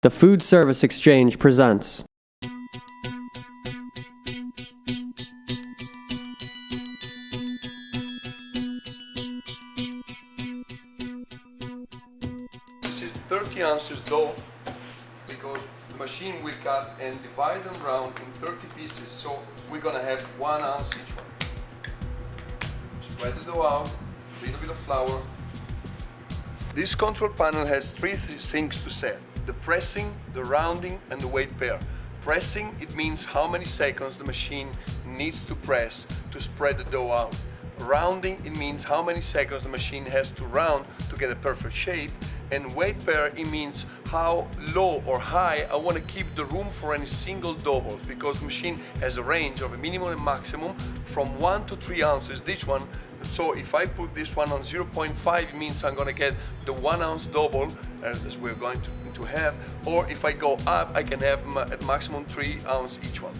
The Food Service Exchange presents. This is 30 ounces dough because the machine will cut and divide them round in 30 pieces, so we're gonna have 1 ounce each one. Spread the dough out, a little bit of flour. This control panel has three things to set: the pressing, the rounding, and the weight pair. Pressing, it means how many seconds the machine needs to press to spread the dough out. Rounding, it means how many seconds the machine has to round to get a perfect shape. And weight pair, it means how low or high I want to keep the room for any single dough balls, because the machine has a range of a minimum and maximum from 1 to 3 ounces each one. So if I put this one on 0.5, it means I'm going to get the 1 ounce dough ball as we're going to have, or if I go up, I can have at maximum 3 ounces each one.